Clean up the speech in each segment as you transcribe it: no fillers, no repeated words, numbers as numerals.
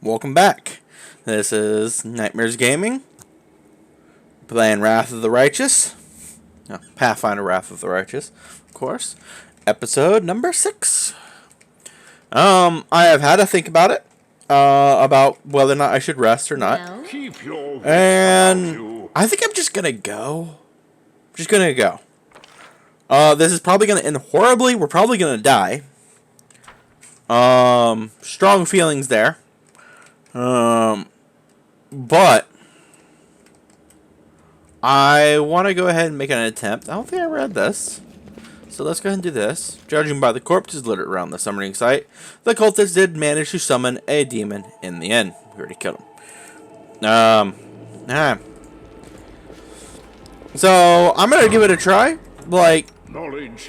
Welcome back. This is Nightmares Gaming. Playing Wrath of the Righteous. No, Pathfinder Wrath of the Righteous, of course. Episode number 6. I have had to think about it. About whether or not I should rest or not. No. Keep your And I think I'm just gonna go. Just gonna go. This is probably gonna end horribly. We're probably gonna die. Strong feelings there. But I want to go ahead and make an attempt. I don't think I read this. So let's go ahead and do this. Judging by the corpses littered around the summoning site, the cultists did manage to summon a demon in the end. We already killed him. So I'm going to give it a try. Like,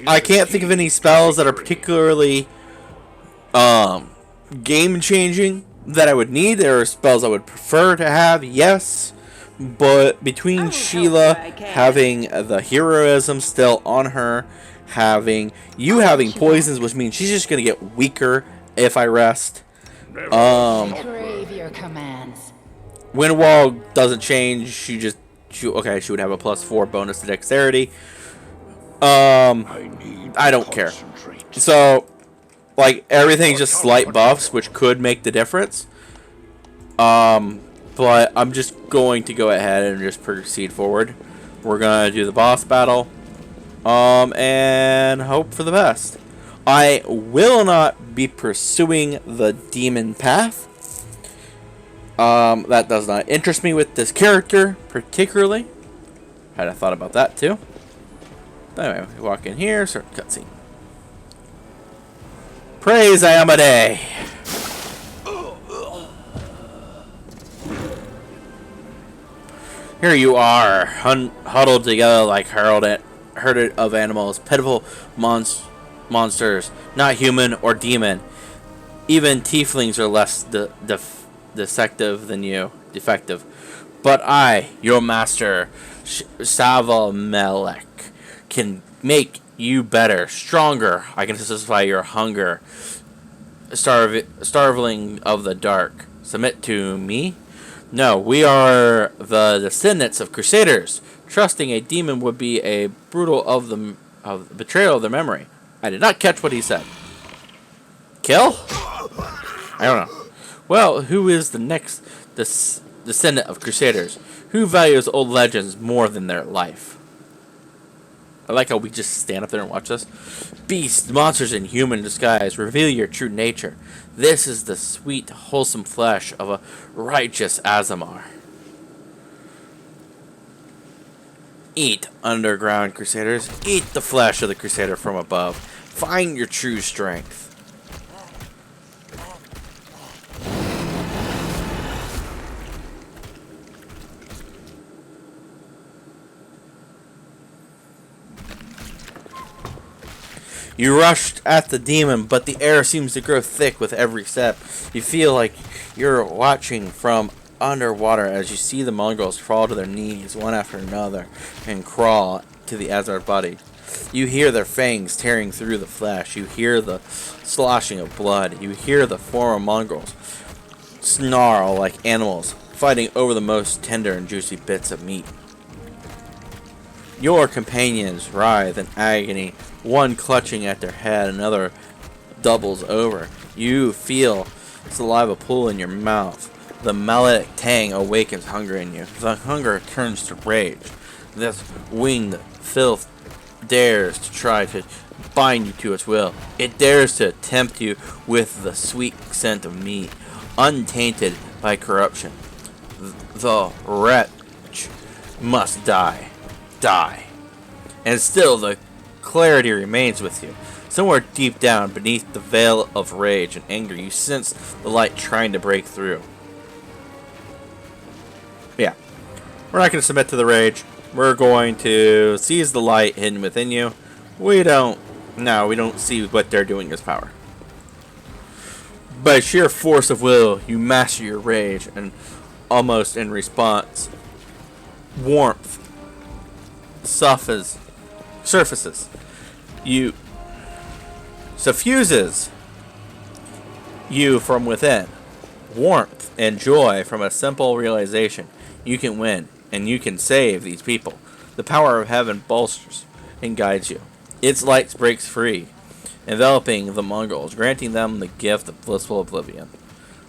I can't think of any spells that are particularly game changing that I would need. There are spells I would prefer to have, yes. But between Sheila having the heroism still on her, having poisons, which means she's just gonna get weaker if I rest. Crave your commands. Wind Wall doesn't change. She would have a +4 bonus to dexterity. I don't care. So, like, everything's just slight buffs, which could make the difference. But I'm just going to go ahead and just proceed forward. We're gonna do the boss battle. And hope for the best. I will not be pursuing the demon path. That does not interest me with this character, particularly. Had a thought about that, too. But anyway, we walk in here, start cutscene. Praise Amade! Here you are, huddled together like herd of animals, pitiful monsters, not human or demon. Even tieflings are less defective than you. But I, your master, Melech, can make you better, stronger. I can satisfy your hunger. Starveling of the dark. Submit to me? No, we are the descendants of crusaders. Trusting a demon would be a brutal betrayal of their memory. I did not catch what he said. Kill? I don't know. Well, who is the next descendant of crusaders? Who values old legends more than their life? I like how we just stand up there and watch this. Beasts, monsters in human disguise, reveal your true nature. This is the sweet, wholesome flesh of a righteous Azamar. Eat, underground crusaders. Eat the flesh of the crusader from above. Find your true strength. You rushed at the demon, but the air seems to grow thick with every step. You feel like you're watching from underwater as you see the mongrels crawl to their knees one after another and crawl to the Azar body. You hear their fangs tearing through the flesh. You hear the sloshing of blood. You hear the former mongrels snarl like animals, fighting over the most tender and juicy bits of meat. Your companions writhe in agony, one clutching at their head, another doubles over. You feel saliva pool in your mouth. The maledict tang awakens hunger in you. The hunger turns to rage. This winged filth dares to try to bind you to its will. It dares to tempt you with the sweet scent of meat, untainted by corruption. The wretch must die. And still the clarity remains with you. Somewhere deep down beneath the veil of rage and anger, you sense the light trying to break through. Yeah. We're not going to submit to the rage. We're going to seize the light hidden within you. We don't see what they're doing as power. By sheer force of will, you master your rage, and almost in response, warmth surfaces. You suffuses you from within. warmth and joy from a simple realization. You can win, and you can save these people. The power of heaven bolsters and guides you. Its light breaks free, enveloping the Mongols, granting them the gift of blissful oblivion.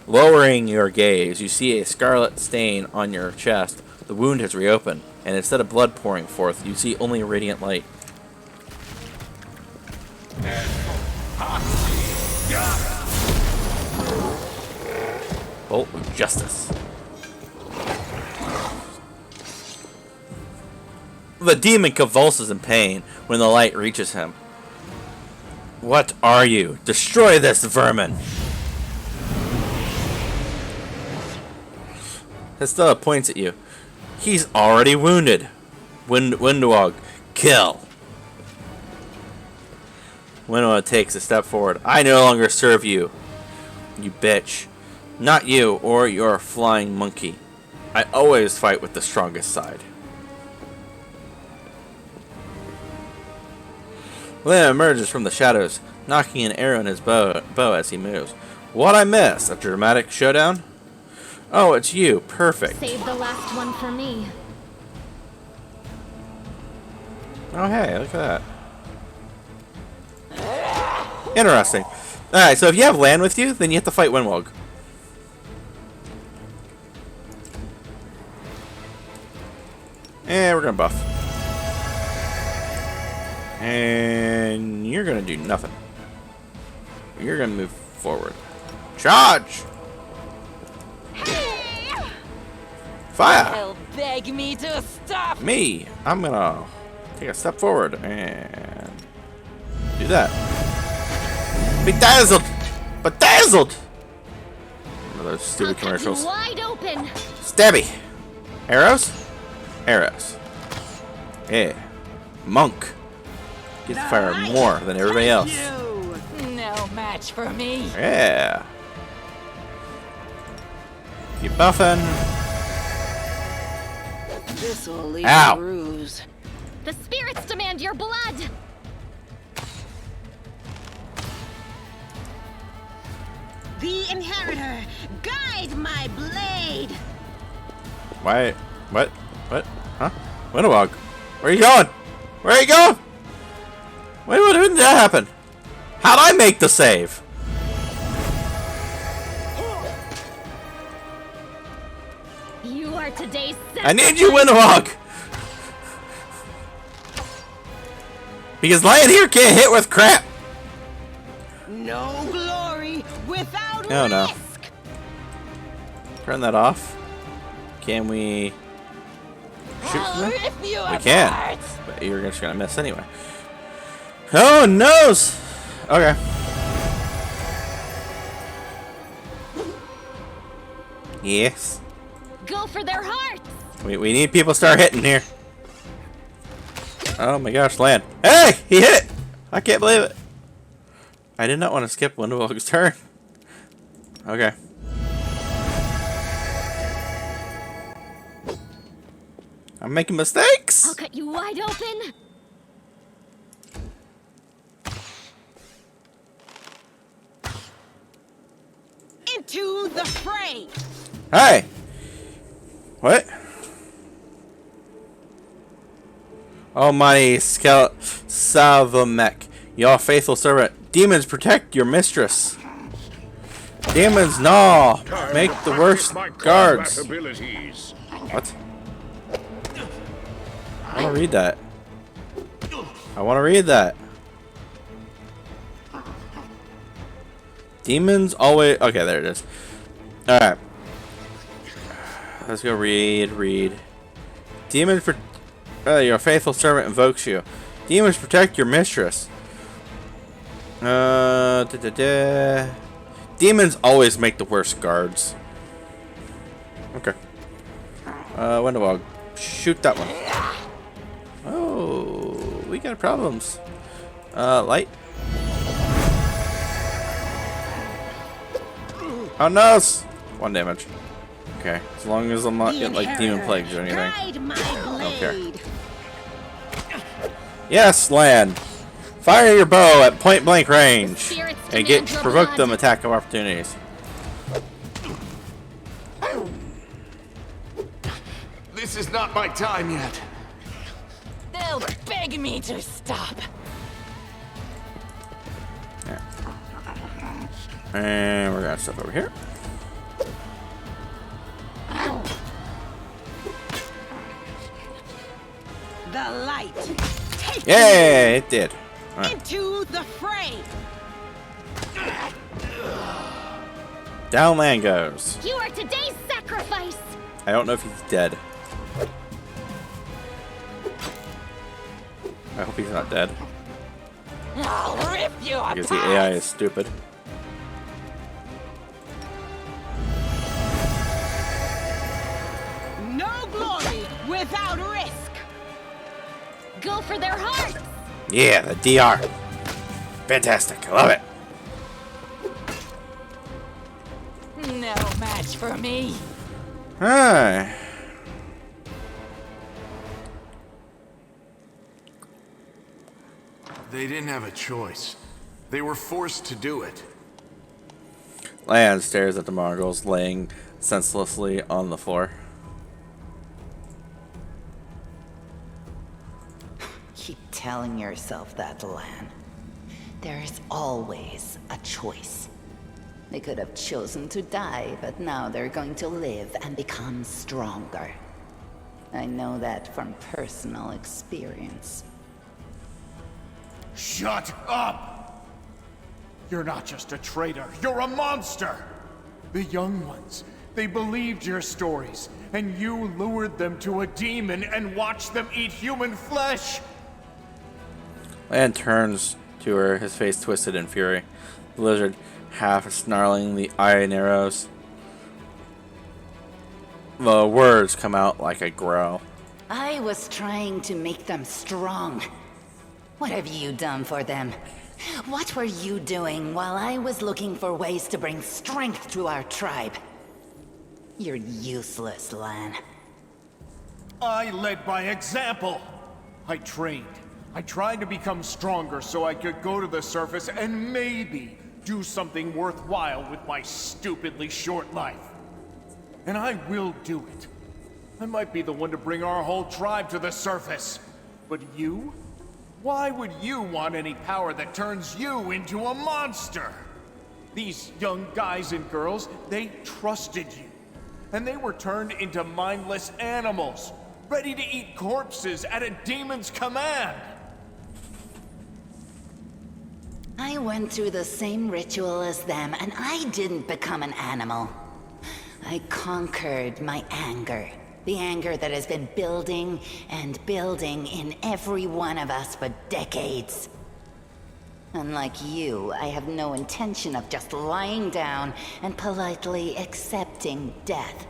Lowering your gaze, you see a scarlet stain on your chest. The wound has reopened, and instead of blood pouring forth, you see only radiant light. Bolt of justice. The demon convulses in pain when the light reaches him. What are you? Destroy this vermin! Estella points at you. He's already wounded. Windwog, kill. Windwog takes a step forward. I no longer serve you, you bitch. Not you or your flying monkey. I always fight with the strongest side. Liam emerges from the shadows, knocking an arrow in his bow as he moves. What I miss? A dramatic showdown? Oh, it's you. Perfect. Save the last one for me. Oh, hey, look at that. Interesting. Alright, so if you have land with you, then you have to fight Windwog. And we're gonna buff. And you're gonna do nothing. You're gonna move forward. Charge! Fire! They'll beg me to stop. Me! I'm gonna take a step forward and do that. Bedazzled! Bedazzled! One of those stupid commercials. Wide open. Stabby! Arrows? Arrows. Yeah. Monk. Gets to fire more than everybody else. No match for me. Yeah. Keep buffing. This will leave Ow. a bruise. The spirits demand your blood. The Inheritor, guide my blade. Why? What? What? Huh? Windwog. Where are you going? Where are you going? When did that happen? How'd I make the save? You are today's. I need you, Windwog! Because lying here can't hit with crap! No glory without No, no. risk. Turn that off. Can we shoot I'll from there? rip you We apart. can. But you're just gonna miss anyway. Oh, noes! Okay. Yes. Go for their hearts. We need people to start hitting here. Oh my gosh, land. Hey! He hit it! I can't believe it. I did not want to skip Windwog's turn. Okay. I'm making mistakes! I'll cut you wide open. Into the fray. Hey! What? Almighty Salvamek, your faithful servant. Demons protect your mistress. Demons gnaw. Make the worst guards. What? I want to read that. I want to read that. Demons always... Okay, there it is. Alright. Let's go read. Demons... your faithful servant invokes you. Demons protect your mistress. Demons always make the worst guards. Okay. Windwog. Shoot that one. Oh, we got problems. Light. Oh no! 1 damage. Okay, as long as I'm not getting like demon plagues or anything. Guide my blade. Yes, land. Fire your bow at point blank range Spirits and demand your provoke blood. them attack of opportunities. This is not my time yet. They'll beg me to stop. And we're gonna step over here. The light. Take Yay! It did. All me right. into the fray. Down land goes. You are today's sacrifice! I don't know if he's dead. I hope he's not dead. I'll rip you apart. Because the AI is stupid. No glory without risk. Go for their hearts! Yeah, the DR. Fantastic. I love it. No match for me. Hi. They didn't have a choice. They were forced to do it. Lan stares at the Mongols laying senselessly on the floor. Keep telling yourself that, Lan. There's always a choice. They could have chosen to die, but now they're going to live and become stronger. I know that from personal experience. Shut up! You're not just a traitor, you're a monster! The young ones, they believed your stories, and you lured them to a demon and watched them eat human flesh! Lan turns to her, his face twisted in fury. The lizard half snarling, the eye narrows. The words come out like a growl. I was trying to make them strong. What have you done for them? What were you doing while I was looking for ways to bring strength to our tribe? You're useless, Lan. I led by example! I trained. I tried to become stronger so I could go to the surface and maybe do something worthwhile with my stupidly short life. And I will do it. I might be the one to bring our whole tribe to the surface. But you? Why would you want any power that turns you into a monster? These young guys and girls, they trusted you. And they were turned into mindless animals, ready to eat corpses at a demon's command. I went through the same ritual as them, and I didn't become an animal. I conquered my anger. The anger that has been building and building in every one of us for decades. Unlike you, I have no intention of just lying down and politely accepting death.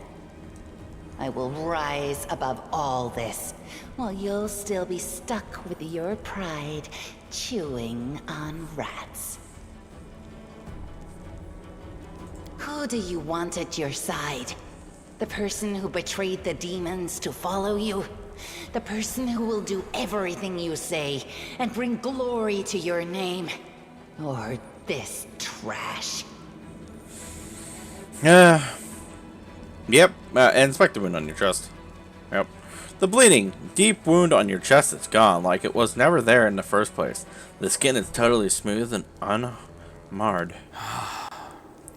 I will rise above all this, while you'll still be stuck with your pride, chewing on rats. Who do you want at your side? The person who betrayed the demons to follow you? The person who will do everything you say and bring glory to your name? Or this trash? Yep, inspect the wound on your chest. Yep. The bleeding, deep wound on your chest is gone, like it was never there in the first place. The skin is totally smooth and unmarred.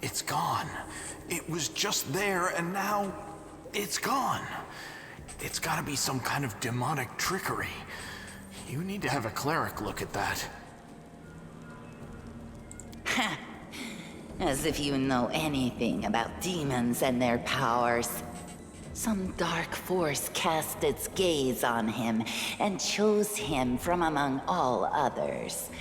It's gone. It was just there, and now it's gone. It's gotta be some kind of demonic trickery. You need to have a cleric look at that. As if you know anything about demons and their powers. Some dark force cast its gaze on him and chose him from among all others.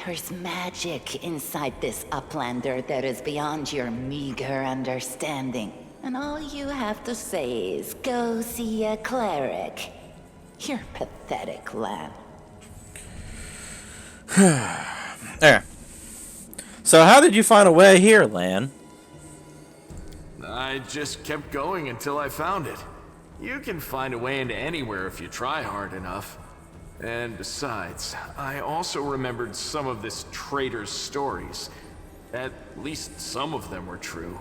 There's magic inside this Uplander that is beyond your meager understanding. And all you have to say is, go see a cleric. You're pathetic, Lan. There. So how did you find a way here, Lan? I just kept going until I found it. You can find a way into anywhere if you try hard enough. And besides, I also remembered some of this traitor's stories. At least some of them were true.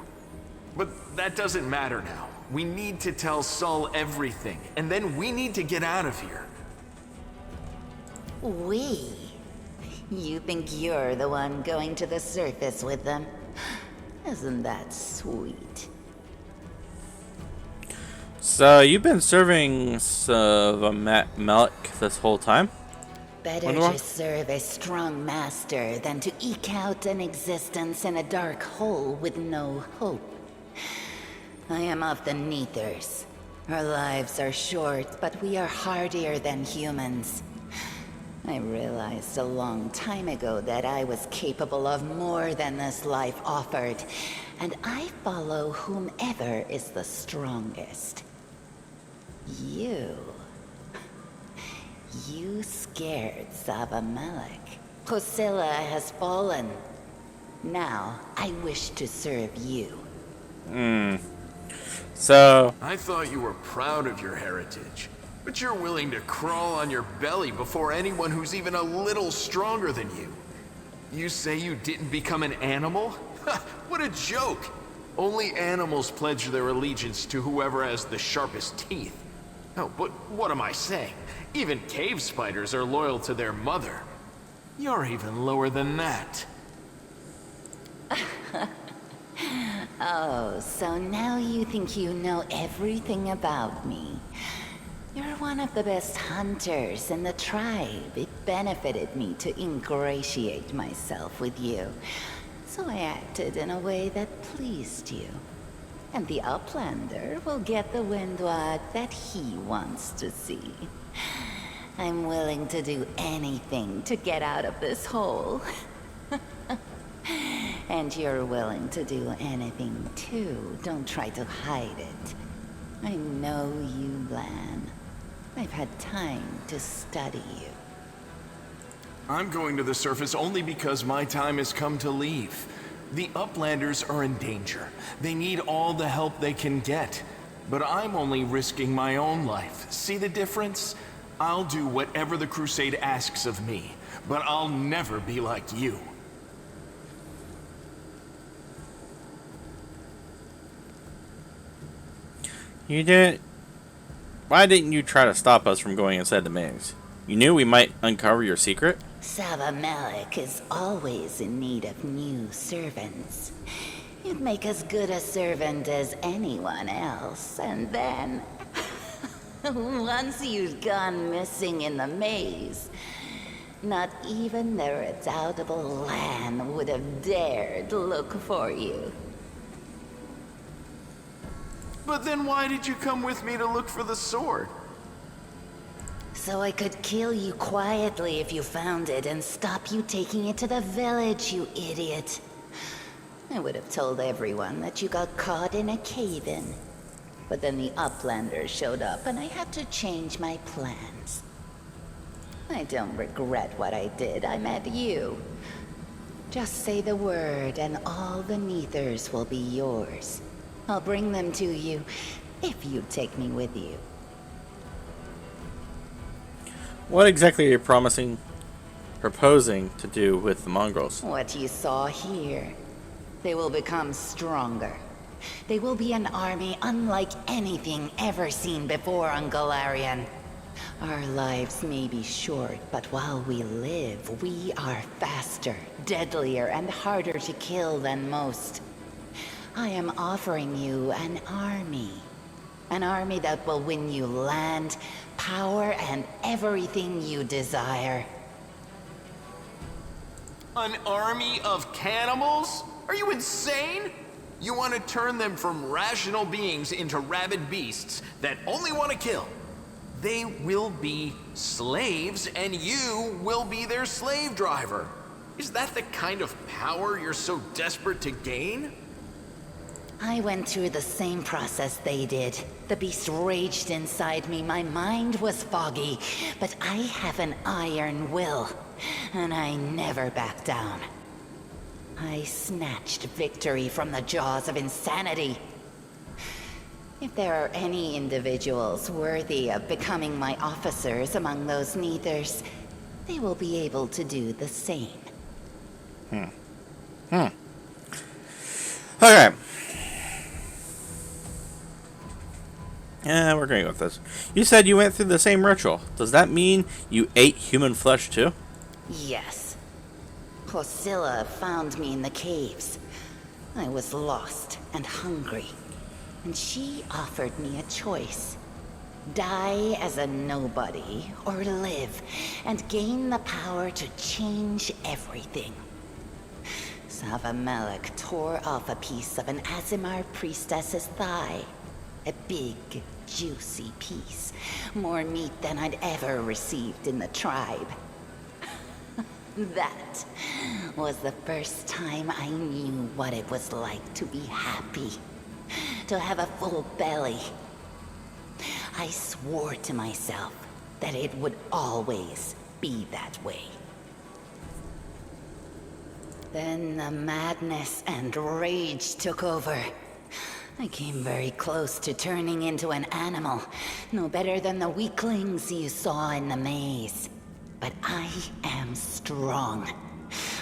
But that doesn't matter now. We need to tell Saul everything, and then we need to get out of here. We? You think you're the one going to the surface with them? Isn't that sweet? So you've been serving Malik this whole time? Better to serve a strong master than to eke out an existence in a dark hole with no hope. I am of the Neathers. Our lives are short, but we are hardier than humans. I realized a long time ago that I was capable of more than this life offered, and I follow whomever is the strongest. You scared Savamelek. Kosilla has fallen. Now, I wish to serve you. So... I thought you were proud of your heritage, but you're willing to crawl on your belly before anyone who's even a little stronger than you. You say you didn't become an animal? What a joke! Only animals pledge their allegiance to whoever has the sharpest teeth. Oh, but what am I saying? Even cave spiders are loyal to their mother. You're even lower than that. Oh, so now you think you know everything about me. You're one of the best hunters in the tribe. It benefited me to ingratiate myself with you. So I acted in a way that pleased you. And the Uplander will get the Windward that he wants to see. I'm willing to do anything to get out of this hole. And you're willing to do anything too. Don't try to hide it. I know you, Lan. I've had time to study you. I'm going to the surface only because my time has come to leave. The Uplanders are in danger. They need all the help they can get. But I'm only risking my own life. See the difference? I'll do whatever the Crusade asks of me, but I'll never be like you. You didn't... Why didn't you try to stop us from going inside the maze? You knew we might uncover your secret? Savamelek is always in need of new servants. You'd make as good a servant as anyone else, and then... once you've gone missing in the maze, not even the redoubtable Lan would have dared look for you. But then why did you come with me to look for the sword? So I could kill you quietly if you found it and stop you taking it to the village, you idiot. I would have told everyone that you got caught in a cave-in. But then the Uplanders showed up and I had to change my plans. I don't regret what I did. I met you. Just say the word and all the Neathers will be yours. I'll bring them to you if you take me with you. What exactly are you proposing to do with the mongrels? What you saw here. They will become stronger. They will be an army unlike anything ever seen before on Galarian. Our lives may be short, but while we live, we are faster, deadlier, and harder to kill than most. I am offering you an army. An army that will win you land, power, and everything you desire. An army of cannibals? Are you insane? You want to turn them from rational beings into rabid beasts that only want to kill. They will be slaves, and you will be their slave driver. Is that the kind of power you're so desperate to gain? I went through the same process they did. The beast raged inside me, my mind was foggy, but I have an iron will, and I never back down. I snatched victory from the jaws of insanity. If there are any individuals worthy of becoming my officers among those Neathers, they will be able to do the same. Okay. Yeah, we're going with this. You said you went through the same ritual. Does that mean you ate human flesh too? Yes. Hosilla found me in the caves. I was lost and hungry, and she offered me a choice. Die as a nobody, or live and gain the power to change everything. Savamelek tore off a piece of an Azimar priestess's thigh. A big, juicy piece. More meat than I'd ever received in the tribe. That was the first time I knew what it was like to be happy. To have a full belly. I swore to myself that it would always be that way. Then the madness and rage took over. I came very close to turning into an animal, no better than the weaklings you saw in the maze. But I am strong.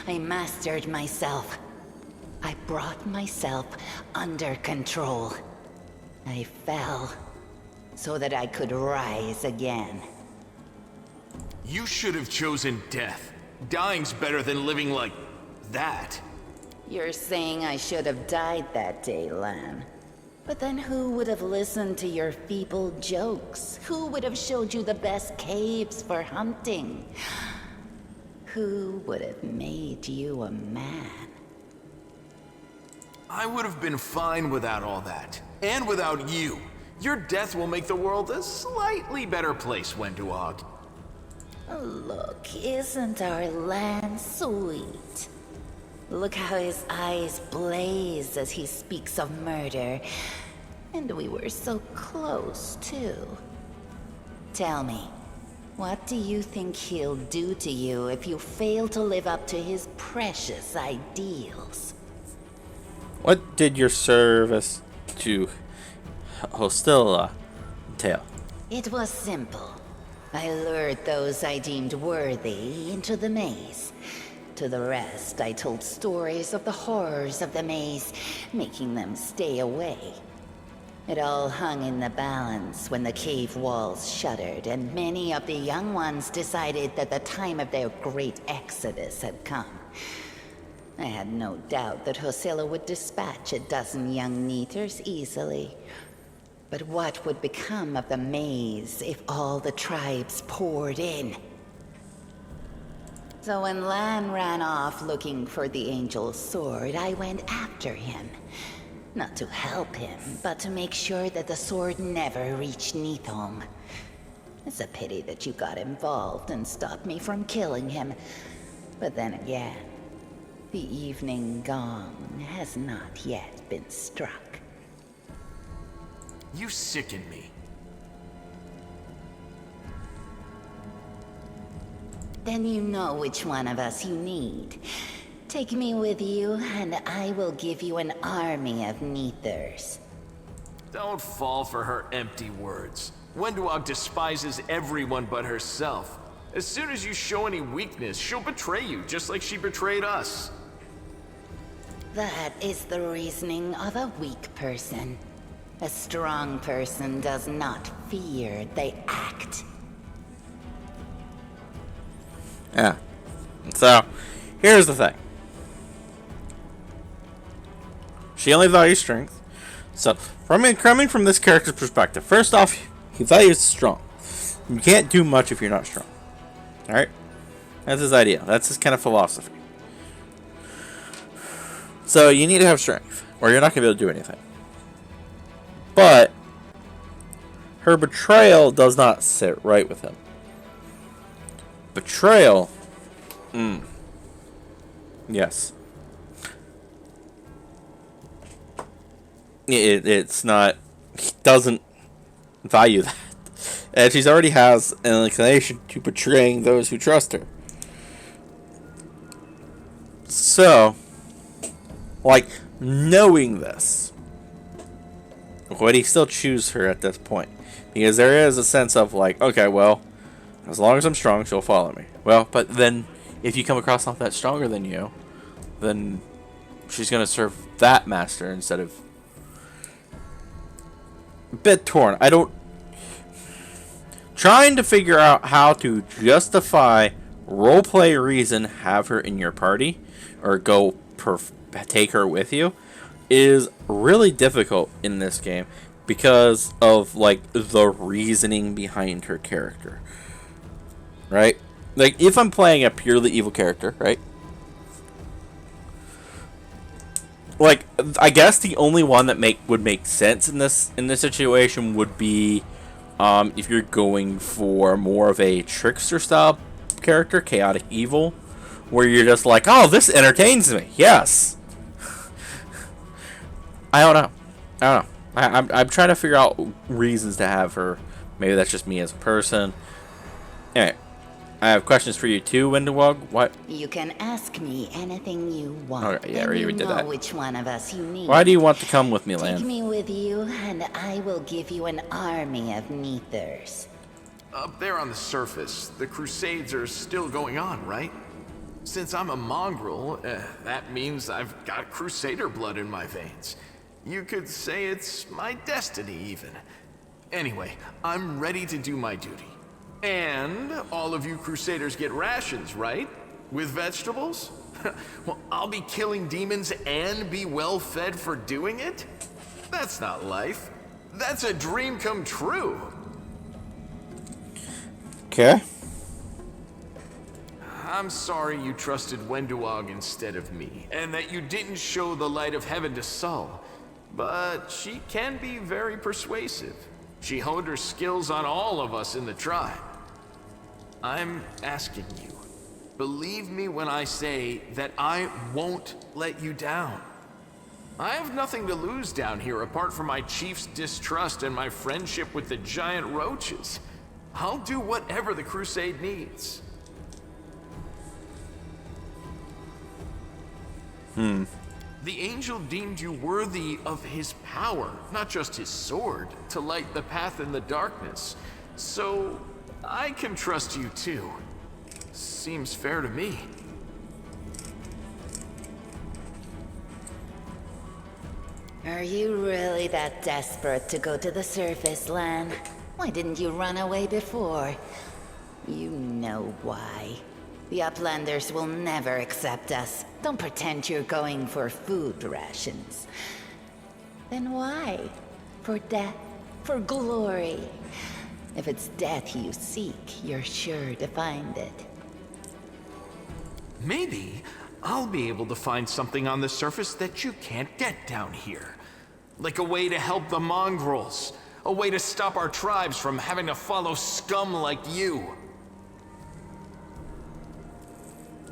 I mastered myself. I brought myself under control. I fell so that I could rise again. You should have chosen death. Dying's better than living like that. You're saying I should have died that day, Lan. But then who would have listened to your feeble jokes? Who would have showed you the best caves for hunting? Who would have made you a man? I would have been fine without all that. And without you. Your death will make the world a slightly better place, Wenduog. Look, isn't our Lan sweet? Look how his eyes blaze as he speaks of murder. And we were so close, too. Tell me, what do you think he'll do to you if you fail to live up to his precious ideals? What did your service to Hostilla entail? It was simple. I lured those I deemed worthy into the maze. To the rest, I told stories of the horrors of the maze, making them stay away. It all hung in the balance when the cave walls shuddered, and many of the young ones decided that the time of their great exodus had come. I had no doubt that Hosilla would dispatch a dozen young Neeters easily. But what would become of the maze if all the tribes poured in? So when Lan ran off looking for the Angel's sword, I went after him. Not to help him, but to make sure that the sword never reached Neathholm. It's a pity that you got involved and stopped me from killing him. But then again, the evening gong has not yet been struck. You sicken me. Then you know which one of us you need. Take me with you, and I will give you an army of Neethers. Don't fall for her empty words. Wenduog despises everyone but herself. As soon as you show any weakness, she'll betray you, just like she betrayed us. That is the reasoning of a weak person. A strong person does not fear, they act. Yeah. So, here's the thing. She only values strength. So, coming from this character's perspective, first off, he values strong. You can't do much if you're not strong. Alright? That's his idea. That's his kind of philosophy. So, you need to have strength, or you're not going to be able to do anything. But, her betrayal does not sit right with him. Betrayal? Yes. It's not... He doesn't value that. And she already has an inclination to betraying those who trust her. So, like, knowing this, would he still choose her at this point? Because there is a sense of, like, okay, well, as long as I'm strong, she'll follow me. Well, but then, if you come across something that's stronger than you, then she's going to serve that master instead of a bit torn. I don't... Trying to figure out how to justify roleplay reason have her in your party or take her with you is really difficult in this game because of like the reasoning behind her character, right? Like if I'm playing a purely evil character, right? Like I guess the only one that would make sense in this situation would be if you're going for more of a trickster style character, chaotic evil, where you're just like, oh, this entertains me. Yes. I don't know. I'm trying to figure out reasons to have her. Maybe that's just me as a person. Anyway, I have questions for you too, Windowog. What? You can ask me anything you want. Okay, yeah, and you you did know that. which one of us you need. Why do you want to come with me, Lan? Take me with you, and I will give you an army of Neathers. Up there on the surface, the Crusades are still going on, right? Since I'm a mongrel, that means I've got Crusader blood in my veins. You could say it's my destiny, even. Anyway, I'm ready to do my duty. And all of you Crusaders get rations, right? With vegetables? Well, I'll be killing demons and be well fed for doing it? That's not life. That's a dream come true. Okay. I'm sorry you trusted Wenduog instead of me, and that you didn't show the light of heaven to Sull. But she can be very persuasive. She honed her skills on all of us in the tribe. I'm asking you, believe me when I say that I won't let you down. I have nothing to lose down here apart from my chief's distrust and my friendship with the giant roaches. I'll do whatever the crusade needs. The angel deemed you worthy of his power, not just his sword, to light the path in the darkness. So, I can trust you too. Seems fair to me. Are you really that desperate to go to the surface, Lan? Why didn't you run away before? You know why. The Uplanders will never accept us. Don't pretend you're going for food rations. Then why? For death? For glory? If it's death you seek, you're sure to find it. Maybe I'll be able to find something on the surface that you can't get down here. Like a way to help the mongrels. A way to stop our tribes from having to follow scum like you.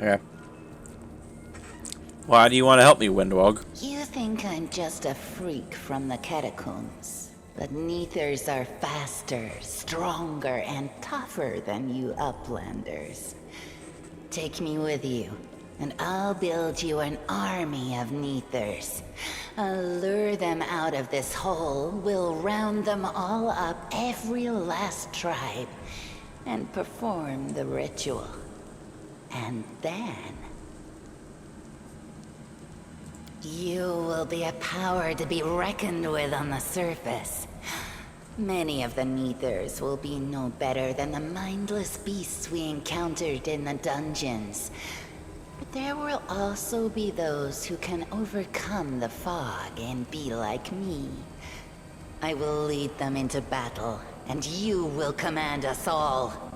Okay. Why do you want to help me, Windowog? You think I'm just a freak from the catacombs. But Neathers are faster, stronger, and tougher than you Uplanders. Take me with you, and I'll build you an army of Neathers. I'll lure them out of this hole, we'll round them all up, every last tribe, and perform the ritual. And then... you will be a power to be reckoned with on the surface. Many of the Neathers will be no better than the mindless beasts we encountered in the dungeons. But there will also be those who can overcome the fog and be like me. I will lead them into battle, and you will command us all.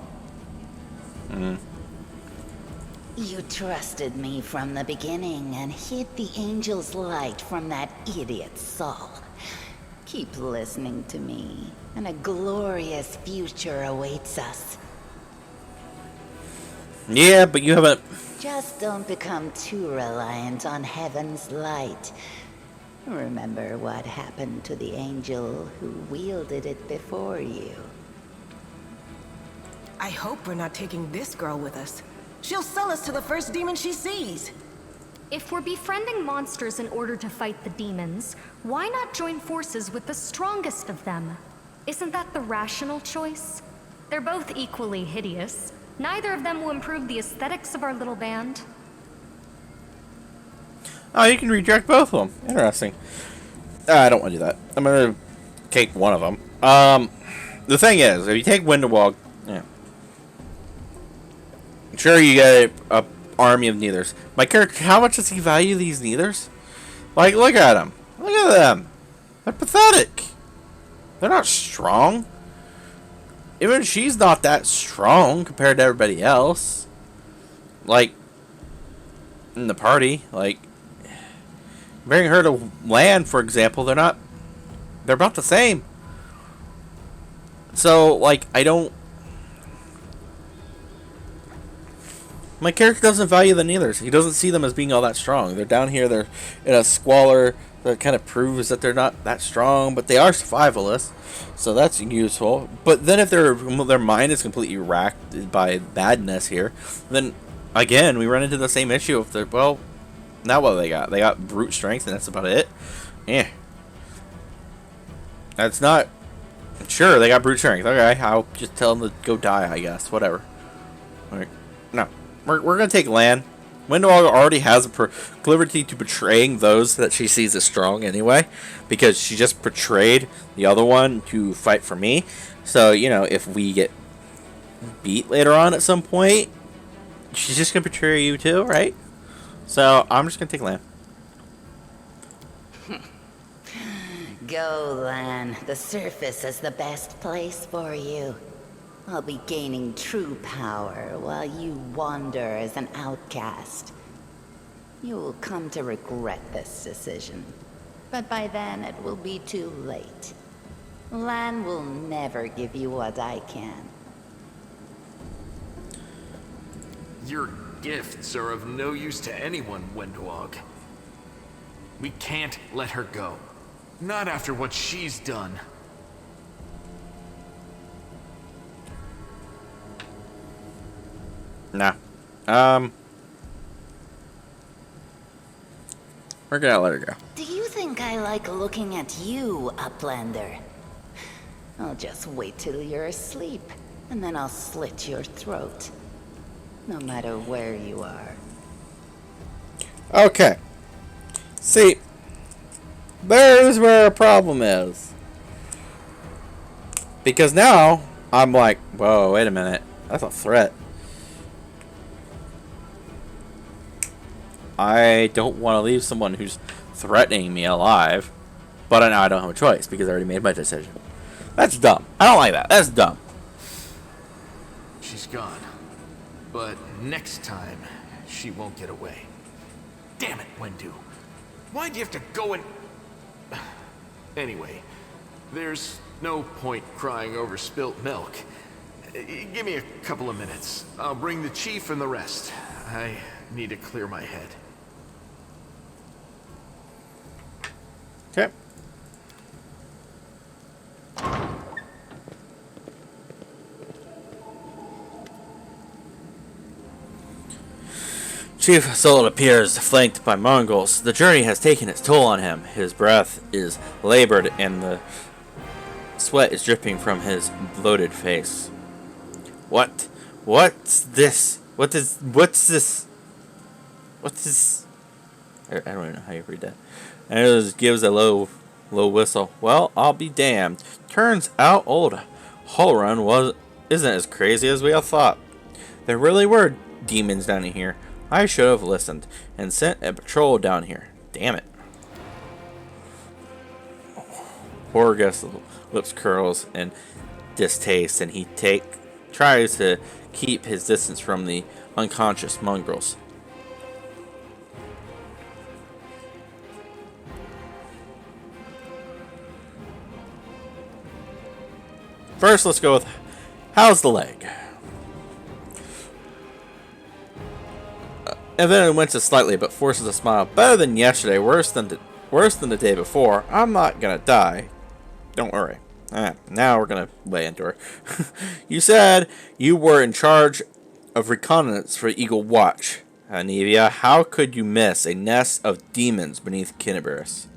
You trusted me from the beginning and hid the angel's light from that idiot Sull. Keep listening to me, and a glorious future awaits us. Yeah, but you haven't... Just don't become too reliant on heaven's light. Remember what happened to the angel who wielded it before you. I hope we're not taking this girl with us. She'll sell us to the first demon she sees. If we're befriending monsters in order to fight the demons, why not join forces with the strongest of them? Isn't that the rational choice? They're both equally hideous. Neither of them will improve the aesthetics of our little band. Oh, you can reject both of them. Interesting. I don't want to do that. I'm going to take one of them. The thing is, if you take Windowalk, yeah, sure you get a army of neithers. My character, how much does he value these neithers? Like, look at them. Look at them. They're pathetic. They're not strong. Even she's not that strong compared to everybody else. Like, in the party, like, comparing her to Lan, for example, they're about the same. So, like, my character doesn't value the neithers. He doesn't see them as being all that strong. They're down here, they're in a squalor that kind of proves that they're not that strong, but they are survivalists, so that's useful. But then if their mind is completely racked by badness here, then, again, we run into the same issue of the, well, now what do they got? They got brute strength, and that's about it? Yeah. That's not... Sure, they got brute strength. Okay, I'll just tell them to go die, I guess. Whatever. Alright. No. We're going to take Lan. Windowalker already has a proclivity to betraying those that she sees as strong anyway, because she just betrayed the other one to fight for me. So, you know, if we get beat later on at some point, she's just going to betray you too, right? So, I'm just going to take Lan. Go, Lan. The surface is the best place for you. I'll be gaining true power while you wander as an outcast. You will come to regret this decision. But by then, it will be too late. Lan will never give you what I can. Your gifts are of no use to anyone, Windwog. We can't let her go. Not after what she's done. Nah. We're gonna let her go. Do you think I like looking at you, Uplander? I'll just wait till you're asleep, and then I'll slit your throat. No matter where you are. Okay. See, there's where a problem is. Because now, I'm like, whoa, wait a minute. That's a threat. I don't want to leave someone who's threatening me alive. But I know I don't have a choice because I already made my decision. That's dumb. I don't like that. That's dumb. She's gone. But next time, she won't get away. Damn it, Wendu. Why'd you have to go and... Anyway, there's no point crying over spilt milk. Give me a couple of minutes. I'll bring the chief and the rest. I need to clear my head. Okay. Chief Solid appears flanked by Mongols. The journey has taken its toll on him. His breath is labored and the sweat is dripping from his bloated face. What's this? What's this? I don't even know how you read that. And it just gives a low whistle. Well, I'll be damned. Turns out old Holrun isn't as crazy as we all thought. There really were demons down here. I should have listened and sent a patrol down here. Damn it. Horgus lips curls in distaste, and he tries to keep his distance from the unconscious mongrels. First, let's go with how's the leg? And then it winces slightly, but forces a smile. Better than yesterday, worse than the day before. I'm not gonna die. Don't worry. Now we're gonna lay into her. You said you were in charge of reconnaissance for Eagle Watch. Anivia, how could you miss a nest of demons beneath Kinniberus?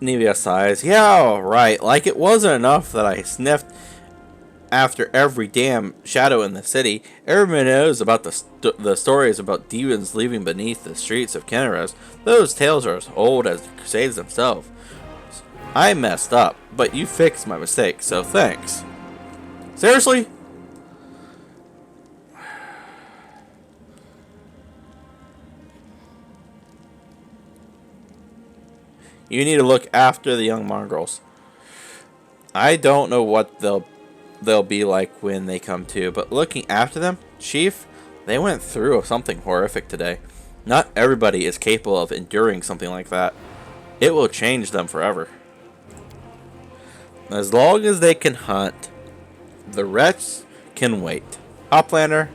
Anivia sighs. Yeah, right. Like it wasn't enough that I sniffed after every damn shadow in the city. Everyone knows about the stories about demons living beneath the streets of Kinniberus. Those tales are as old as the Crusades themselves. I messed up, but you fixed my mistake, so thanks. Seriously? You need to look after the young mongrels. I don't know what they'll be like when they come to, but looking after them, Chief, they went through something horrific today. Not everybody is capable of enduring something like that. It will change them forever. As long as they can hunt, the rest can wait. Uplander,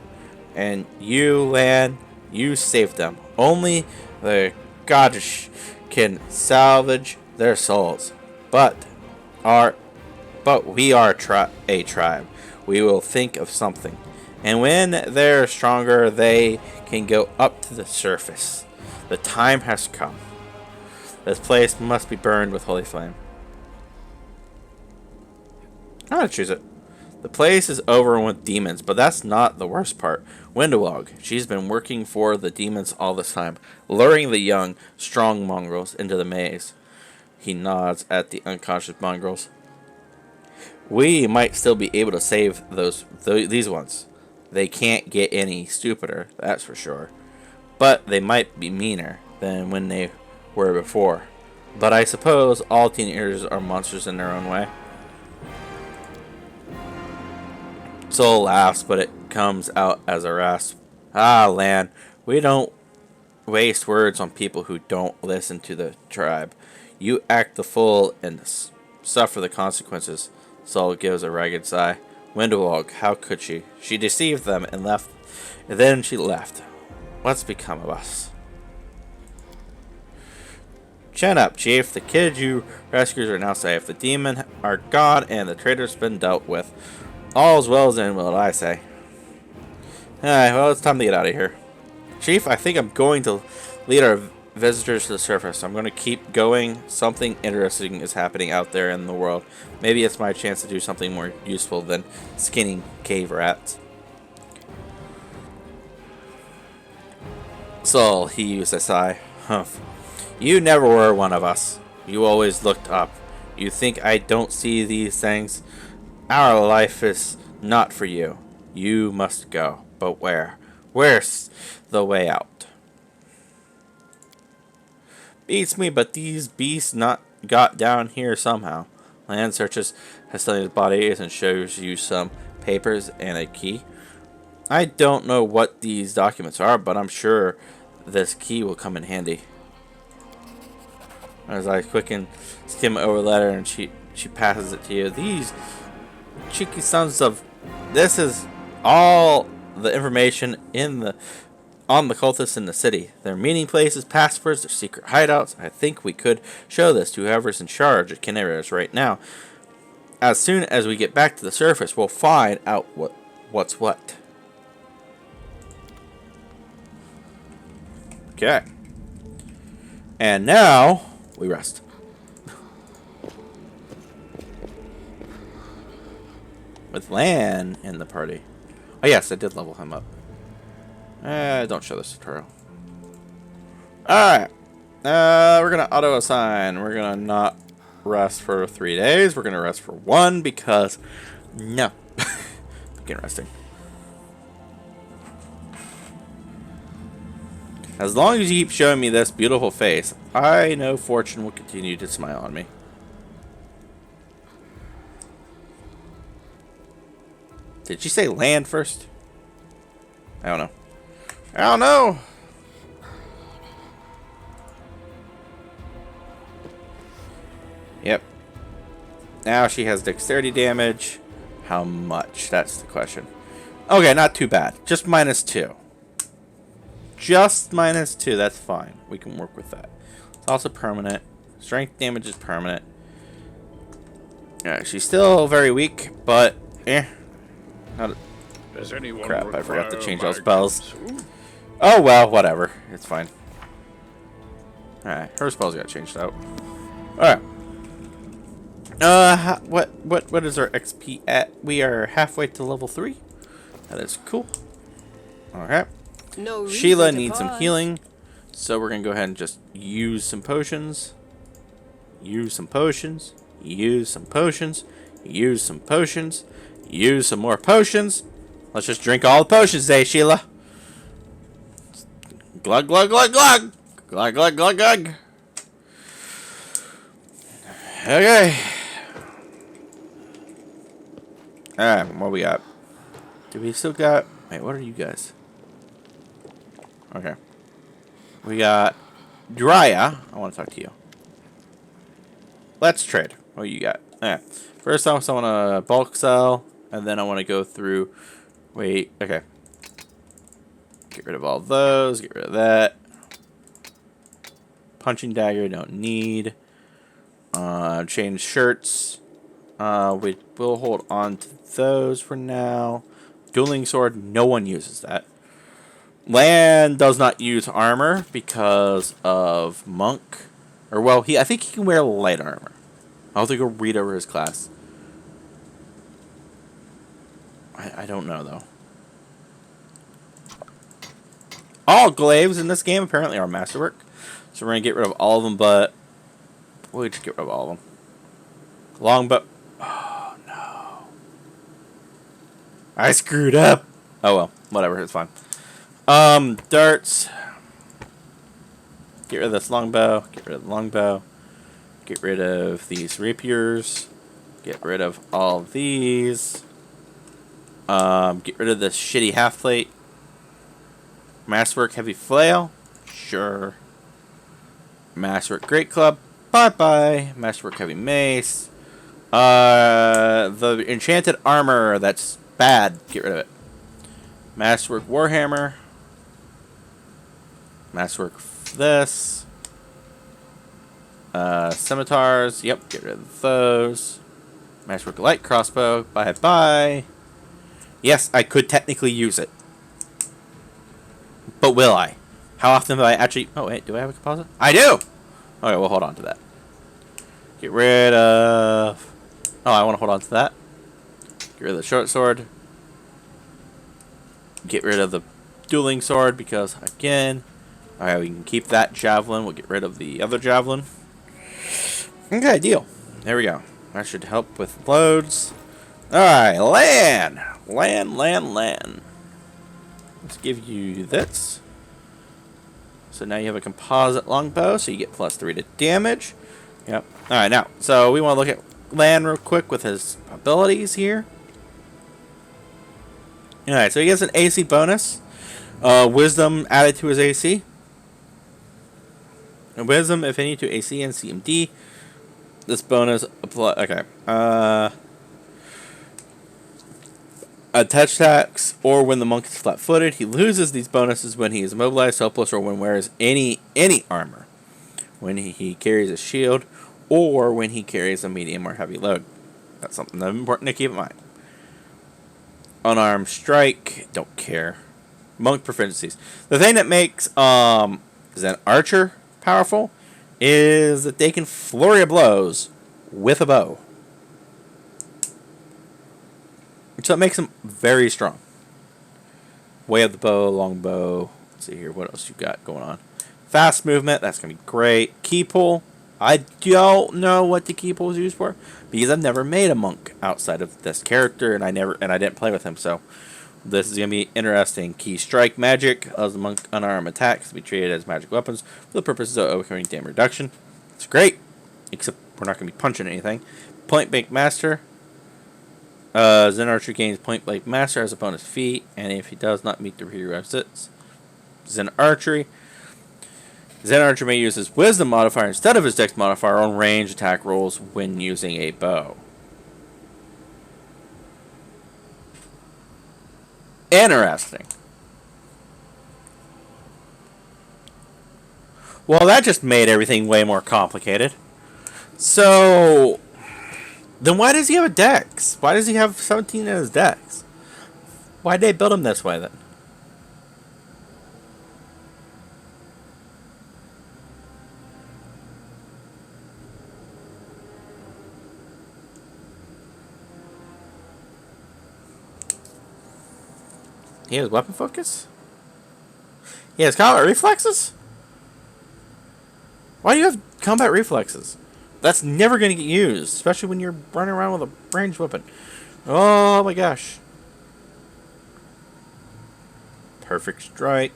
and you, Lan, you saved them. Only the gods can salvage their souls. But we are a tribe. We will think of something. And when they're stronger, they can go up to the surface. The time has come. This place must be burned with holy flame. I'm gonna choose it. The place is overrun with demons, but that's not the worst part. Windowog, she's been working for the demons all this time, luring the young, strong mongrels into the maze. He nods at the unconscious mongrels. We might still be able to save these ones. They can't get any stupider, that's for sure. But they might be meaner than when they were before. But I suppose all teenagers are monsters in their own way. Soul laughs, but it comes out as a rasp. Ah, Lan, we don't waste words on people who don't listen to the tribe. You act the fool and suffer the consequences. Soul gives a ragged sigh. Windowog, how could she? She deceived them and left. And then she left. What's become of us? Chin up, Chief. The kids you rescued are now safe. The demon are gone and the traitor's been dealt with. All's well as in will, I say. Alright, well, it's time to get out of here. Chief, I think I'm going to lead our visitors to the surface. I'm going to keep going. Something interesting is happening out there in the world. Maybe it's my chance to do something more useful than skinning cave rats. Soul, he used a sigh. Humph. You never were one of us. You always looked up. You think I don't see these things? Our life is not for you. You must go. But where? Where's the way out? Beats me, but these beasts not got down here somehow. Land searches Hestelia's body and shows you some papers and a key. I don't know what these documents are, but I'm sure this key will come in handy. As I quicken skim over the letter and she passes it to you. These cheeky sons of... This is all the information on the cultists in the city. Their meeting places, passwords, their secret hideouts. I think we could show this to whoever's in charge of Canaris right now. As soon as we get back to the surface, we'll find out what's what. Okay. And now we rest. With Lan in the party. Oh yes, I did level him up. Don't show this tutorial. Alright. We're gonna auto assign. We're gonna not rest for 3 days. We're gonna rest for 1 because no. Begin resting. As long as you keep showing me this beautiful face, I know fortune will continue to smile on me. Did she say land first? I don't know. I don't know. Yep. Now she has dexterity damage. How much? That's the question. Okay, not too bad. Just -2. Just -2. That's fine. We can work with that. It's also permanent. Strength damage is permanent. Yeah, she's still very weak, but not Does anyone crap, I forgot to require change all my spells. soup? Oh well, whatever. It's fine. Alright, her spells got changed out. Alright. What is our XP at? We are halfway to level 3. That is cool. Alright. No reason Sheila to needs some pause. healing, so we're gonna go ahead and just use some potions. use some potions, use some potions, use some potions, use some more potions. Let's just drink all the potions today, Sheila. Glug, glug, glug, glug. Glug, glug, glug, glug. Okay. Alright, what we got? Do we still got... Wait, what are you guys? Okay. We got... Drya. I want to talk to you. Let's trade. What do you got? Alright. First off, I want to bulk sell. And then I want to go through... Wait, okay. Get rid of all those. Get rid of that. Punching dagger, don't need. Change shirts. We'll hold on to those for now. Dueling sword, no one uses that. Land does not use armor because of monk. Or, well, I think he can wear light armor. I'll have to go read over his class. I don't know, though. All glaives in this game apparently are masterwork. So we're going to get rid of all of them, but... We'll just get rid of all of them. Longbow. Oh, no. I screwed up. Oh, well. Whatever. It's fine. Darts. Get rid of this longbow. Get rid of the longbow. Get rid of these rapiers. Get rid of all of these. Get rid of this shitty half plate. Masterwork heavy flail. Sure. Masterwork great club. Bye-bye. Masterwork heavy mace. The enchanted armor, that's bad. Get rid of it. Masterwork warhammer. Masterwork this. Scimitars. Yep, get rid of those. Masterwork light crossbow. Bye-bye. Yes, I could technically use it. But will I? How often do I actually... Oh, wait. Do I have a composite? I do! Okay, we'll hold on to that. Get rid of... Oh, I want to hold on to that. Get rid of the short sword. Get rid of the dueling sword because, again... Alright, we can keep that javelin. We'll get rid of the other javelin. Okay, deal. There we go. That should help with loads. Alright, land! Land. Let's give you this. So now you have a composite longbow, so you get +3 to damage. Yep. Alright, now, so we want to look at Lan real quick with his abilities here. Alright, so he gets an AC bonus. Wisdom added to his AC. And Wisdom, if any, to AC and CMD. This bonus apply. Okay. Attach attacks, or when the monk is flat-footed, he loses these bonuses when he is immobilized, helpless, or when wears any armor. When he carries a shield, or when he carries a medium or heavy load. That's something that's important to keep in mind. Unarmed strike, don't care. Monk proficiencies. The thing that makes Zen Archer powerful is that they can flurry of blows with a bow. So it makes them very strong. Way of the bow, long bow. Let's see here, what else you got going on? Fast movement, that's going to be great. Key pull, I don't know what the key pull is used for because I've never made a monk outside of this character, and I didn't play with him, so this is going to be interesting. Key strike magic allows the monk unarmed attacks to be treated as magic weapons for the purposes of overcoming damage reduction. It's great, except we're not going to be punching anything. Point blank master. Zen Archer gains point blank master as a bonus feat, and if he does not meet the prerequisites, Zen Archer may use his wisdom modifier instead of his dex modifier on range attack rolls when using a bow. Interesting. Well, that just made everything way more complicated. So, then why does he have a dex? Why does he have 17 in his dex? Why'd they build him this way then? He has weapon focus? He has combat reflexes? Why do you have combat reflexes? That's never going to get used, especially when you're running around with a ranged weapon. Oh my gosh. Perfect strike.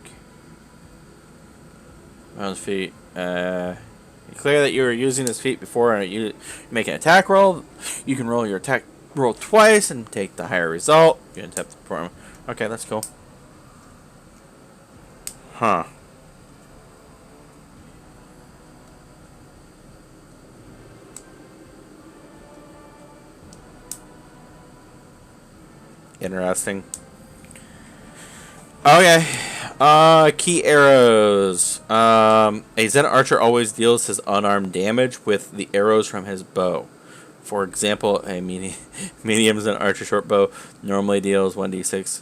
Round feet. You clear that you were using this feat before you make an attack roll. You can roll your attack roll twice and take the higher result. You can tap the perform. Okay, that's cool. Huh. Interesting. Okay. Key arrows. A Zen archer always deals his unarmed damage with the arrows from his bow. For example, a medium Zen archer short bow normally deals 1d6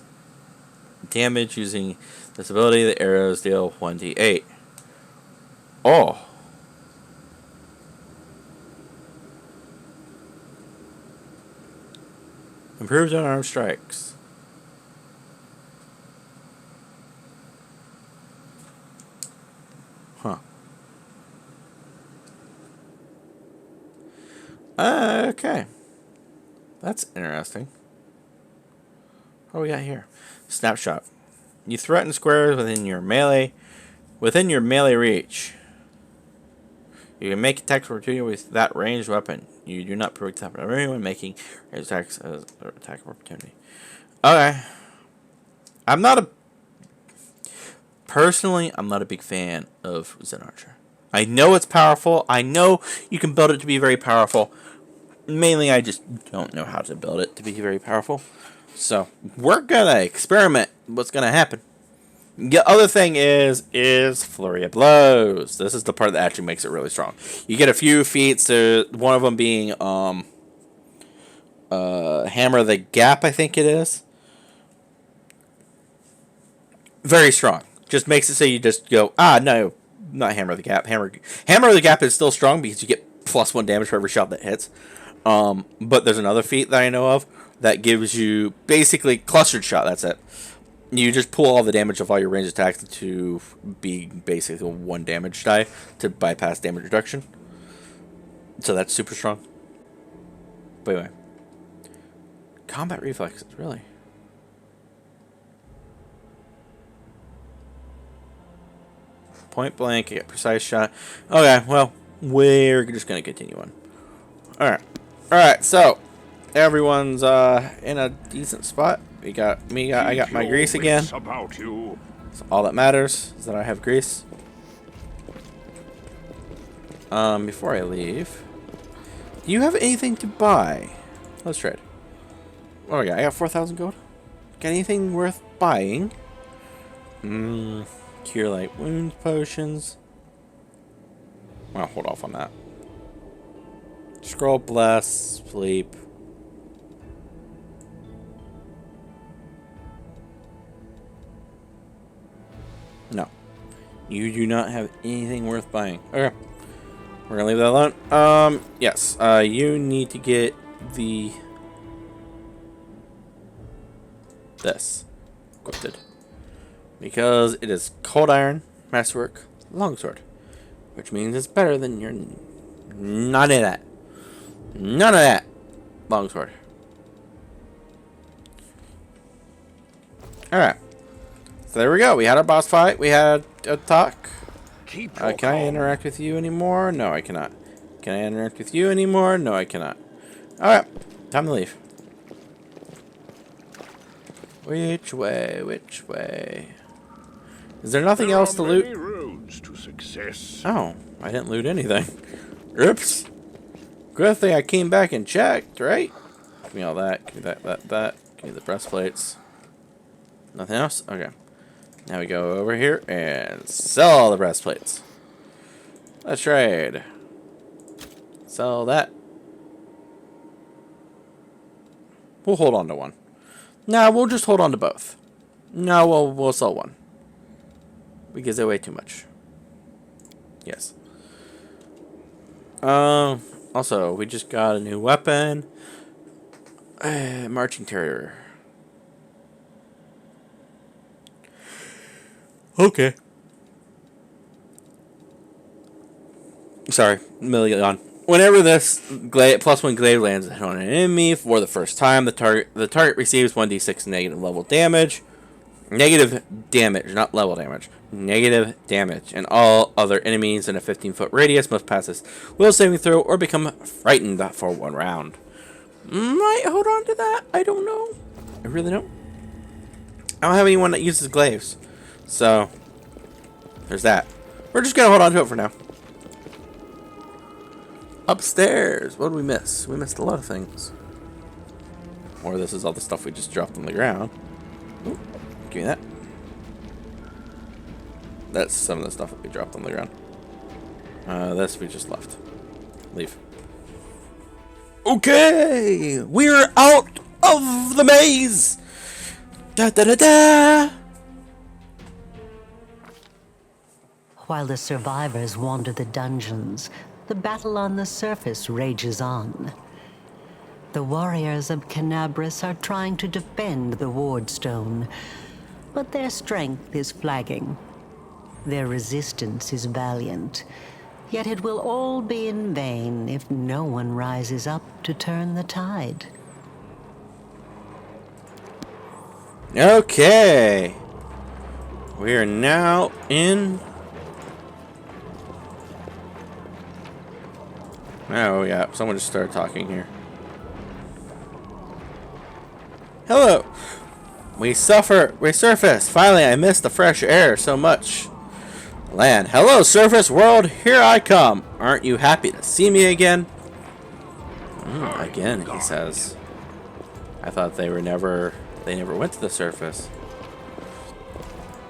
damage. Using this ability, the arrows deal 1d8. Oh. Improves unarmed strikes. Huh. Okay. That's interesting. What do we got here? Snapshot. You threaten squares within your melee reach. You can make attacks of opportunity with that ranged weapon. You do not protect attack of anyone making ranged attacks as an attack of opportunity. Okay. I'm not a big fan of Zen Archer. I know it's powerful. I know you can build it to be very powerful. Mainly, I just don't know how to build it to be very powerful. So, we're gonna experiment what's gonna happen. The other thing is Flurry of Blows. This is the part that actually makes it really strong. You get a few feats, one of them being Hammer the Gap, I think it is. Very strong. Just makes it so you just go, no, not Hammer the Gap. Hammer the Gap is still strong because you get +1 damage for every shot that hits. But there's another feat that I know of that gives you basically clustered shot. That's it. You just pull all the damage of all your ranged attacks to be basically a 1 damage die to bypass damage reduction. So that's super strong. But anyway. Combat reflexes, really. Point blank, you get precise shot. Okay, well, we're just going to continue on. Alright, so everyone's in a decent spot. I got my grease again. So all that matters is that I have grease. Before I leave, do you have anything to buy? Let's trade. Oh yeah, I got 4,000 gold. Got anything worth buying? Cure light wound potions. I'll hold off on that. Scroll, bless, sleep. No. You do not have anything worth buying. Okay. We're gonna leave that alone. Yes. You need to get this equipped. Because it is cold iron, masterwork, longsword. Which means it's better than your none of that. None of that. Longsword. Alright. So there we go. We had our boss fight. We had a talk. Can I interact with you anymore? No, I cannot. Can I interact with you anymore? No, I cannot. Alright. Time to leave. Which way? Which way? Is there nothing else to loot? Roads to success. Oh, I didn't loot anything. Oops. Good thing I came back and checked, right? Give me all that. Give me that. Give me the breastplates. Nothing else? Okay. Now we go over here and sell all the breastplates. Let's trade. Sell that. We'll hold on to one. No, we'll just hold on to both. No, we'll sell one. Because they weigh too much. Yes. Also, we just got a new weapon. Marching Terrier. Okay. Sorry, million. Whenever this +1 glaive lands on an enemy for the first time, the target receives 1d6 negative level damage. Negative damage, not level damage. Negative damage. And all other enemies in a 15-foot radius must pass this will saving throw or become frightened for 1 round. Might hold on to that. I don't know. I really don't. I don't have anyone that uses glaives. So, there's that. We're just going to hold on to it for now. Upstairs. What did we miss? We missed a lot of things. Or this is all the stuff we just dropped on the ground. Ooh, give me that. That's some of the stuff that we dropped on the ground. This we just left. Leave. Okay! We're out of the maze! Da da da da! While the survivors wander the dungeons, the battle on the surface rages on. The warriors of Canabras are trying to defend the wardstone, but their strength is flagging. Their resistance is valiant, yet it will all be in vain if no one rises up to turn the tide. Okay. We are now in... Oh, yeah. Someone just started talking here. Hello. We surface. Finally, I missed the fresh air so much. Land. Hello, surface world. Here I come. Aren't you happy to see me again? Again, he says. I thought they never went to the surface.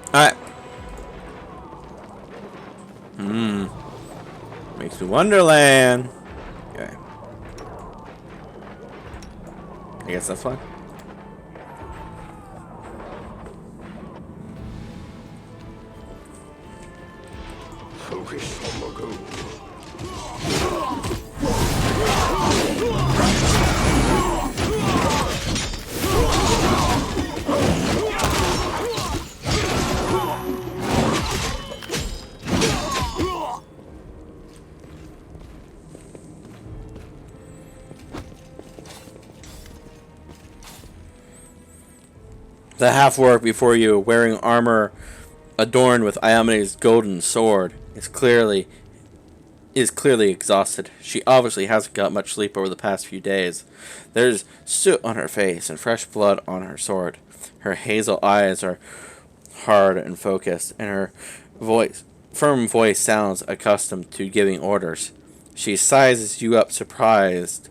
Alright. Makes me wonderland. Okay. I guess that's fine. Focus on the goal. The half work before you, wearing armor adorned with Iomene's golden sword, is clearly exhausted. She obviously hasn't got much sleep over the past few days. There's soot on her face and fresh blood on her sword. Her hazel eyes are hard and focused, and her firm voice sounds accustomed to giving orders. She sizes you up, surprised,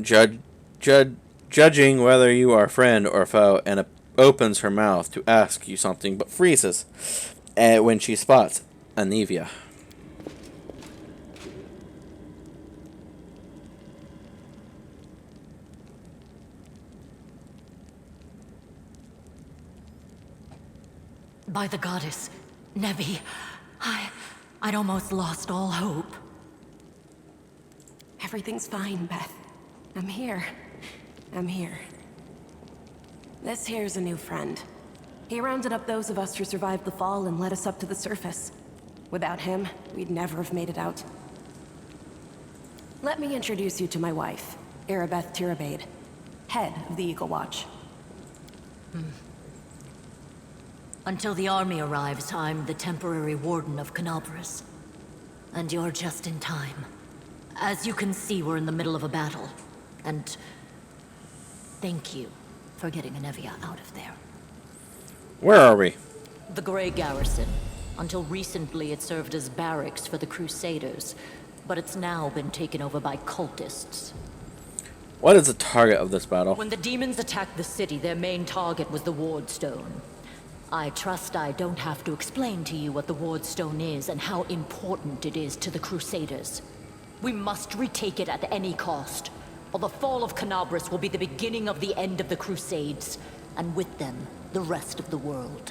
judging whether you are friend or foe, and opens her mouth to ask you something, but freezes when she spots Anivia. By the goddess, Nevi, I'd almost lost all hope. Everything's fine, Beth. I'm here. This here's a new friend. He rounded up those of us who survived the fall and led us up to the surface. Without him, we'd never have made it out. Let me introduce you to my wife, Arabeth Tirabade, head of the Eagle Watch. Until the army arrives, I'm the temporary warden of Canabras. And you're just in time. As you can see, we're in the middle of a battle. And thank you for getting Anivia out of there. Where are we? The Grey Garrison. Until recently, it served as barracks for the Crusaders, but it's now been taken over by cultists. What is the target of this battle? When the demons attacked the city, their main target was the Wardstone. I trust I don't have to explain to you what the Wardstone is and how important it is to the Crusaders. We must retake it at any cost, or the fall of Canabras will be the beginning of the end of the Crusades, and with them, the rest of the world.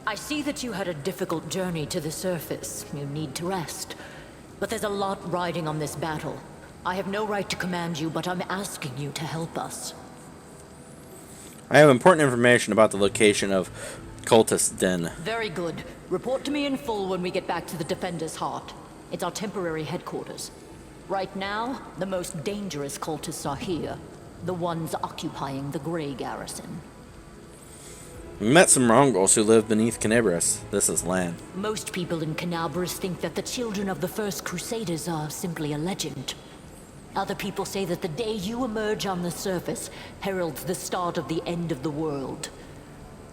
I see that you had a difficult journey to the surface. You need to rest. But there's a lot riding on this battle. I have no right to command you, but I'm asking you to help us. I have important information about the location of Cultist Den. Very good. Report to me in full when we get back to the Defender's Heart. It's our temporary headquarters. Right now, the most dangerous cultists are here. The ones occupying the Grey Garrison. We met some Mongols who live beneath Canabris. This is land. Most people in Canabris think that the children of the first Crusaders are simply a legend. Other people say that the day you emerge on the surface heralds the start of the end of the world.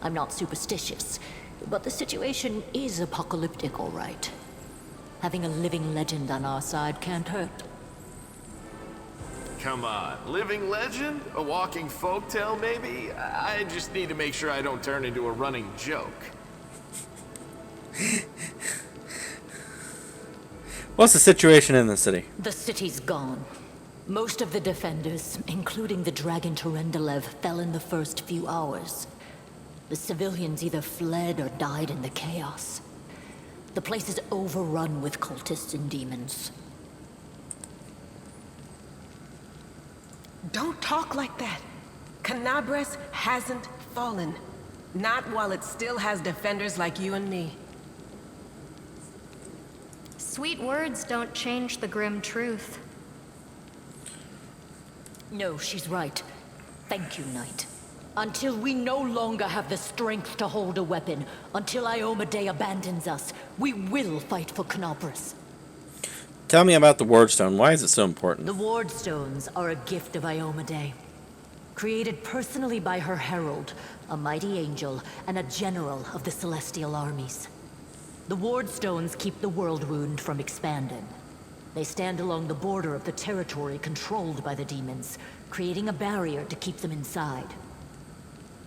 I'm not superstitious, but the situation is apocalyptic, all right. Having a living legend on our side can't hurt. Come on, living legend? A walking folktale, maybe? I just need to make sure I don't turn into a running joke. What's the situation in the city? The city's gone. Most of the defenders, including the Dragon Terendelev, fell in the first few hours. The civilians either fled or died in the chaos. The place is overrun with cultists and demons. Don't talk like that. Canabres hasn't fallen. Not while it still has defenders like you and me. Sweet words don't change the grim truth. No, she's right. Thank you, Knight. Until we no longer have the strength to hold a weapon, until Iomedae abandons us, we will fight for Canabris. Tell me about the Wardstone. Why is it so important? The Wardstones are a gift of Iomedae. Created personally by her herald, a mighty angel, and a general of the celestial armies. The Wardstones keep the world wound from expanding. They stand along the border of the territory controlled by the demons, creating a barrier to keep them inside.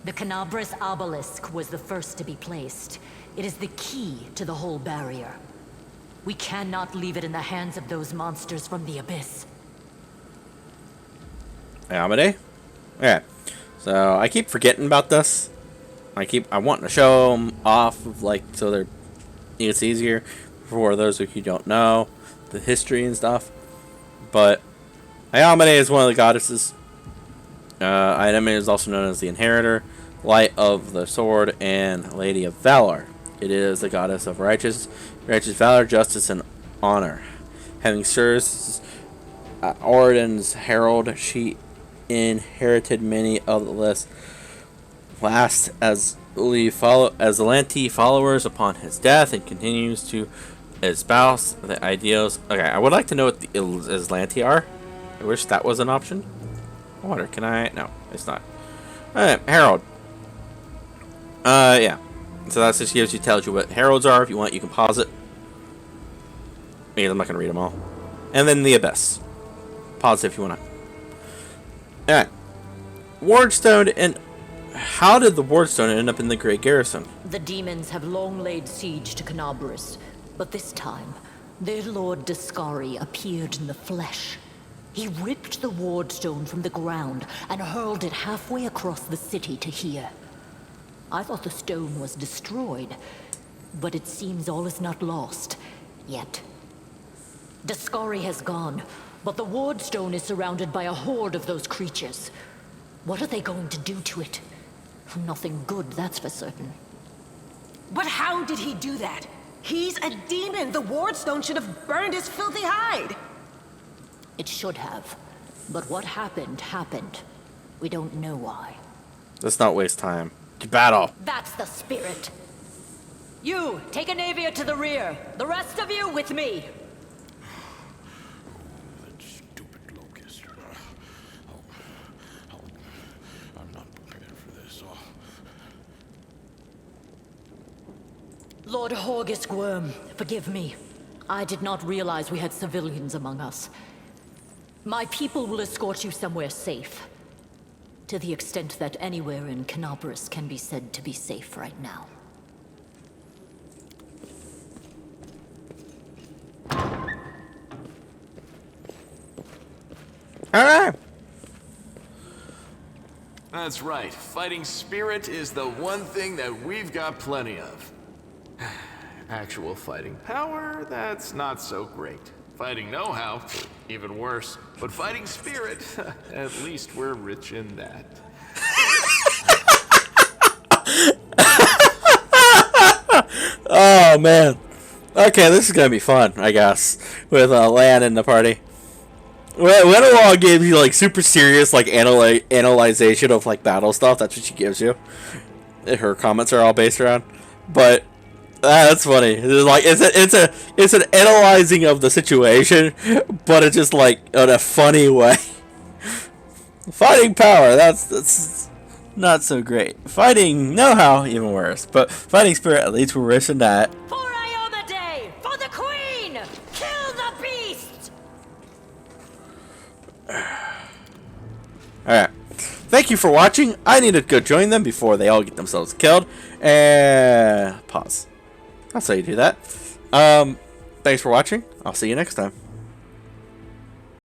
The Canabris obelisk was the first to be placed. It is the key to the whole barrier. We cannot leave it in the hands of those monsters from the abyss. Iomedae? Yeah. So I keep forgetting about this. I want to show them off, like, so it's easier for those of you who don't know the history and stuff. But Iomedae is one of the goddesses. Iomedae is also known as the Inheritor, Light of the Sword, and Lady of Valor. It is the goddess of righteous valor, justice, and honor. Having served as Oridan's herald, she inherited many of the last as Lanti followers upon his death, and continues to espouse the ideals. Okay, I would like to know what the Lanti are. I wish that was an option. I wonder, can I? No, it's not. Herald. Yeah. So that just tells you what heralds are. If you want, you can pause it. Because I'm not going to read them all. And then the Abyss. Pause it if you want to. Alright. Wardstone, and how did the Wardstone end up in the Great Garrison? The demons have long laid siege to Canabris, but this time, their lord Dascari appeared in the flesh. He ripped the Wardstone from the ground and hurled it halfway across the city to here. I thought the stone was destroyed, but it seems all is not lost, yet. Dascari has gone, but the Wardstone is surrounded by a horde of those creatures. What are they going to do to it? Nothing good, that's for certain. But how did he do that? He's a demon! The Wardstone should have burned his filthy hide! It should have. But what happened, happened. We don't know why. Let's not waste time. To battle. That's the spirit. You, take a Navia to the rear. The rest of you with me. That stupid locust. I'm not prepared for this. Lord Horgus Gwyrm, forgive me. I did not realize we had civilians among us. My people will escort you somewhere safe. To the extent that anywhere in Canabris can be said to be safe right now. Alright. That's right. Fighting spirit is the one thing that we've got plenty of. Actual fighting power, that's not so great. Fighting know-how, even worse. But fighting spirit, at least we're rich in that. Oh, man. Okay, this is going to be fun, I guess, with Lan in the party. When a law gives you like super serious like analyzation of like battle stuff, that's what she gives you. Her comments are all based around, but that's funny. It's like it's an analyzing of the situation, but it's just like in a funny way. Fighting power, that's not so great. Fighting know-how, even worse. But fighting spirit, at least we're wishing that. For Iona Day! For the Queen! Kill the beast! Alright. Thank you for watching. I need to go join them before they all get themselves killed. And pause. That's how you do that. Thanks for watching. I'll see you next time.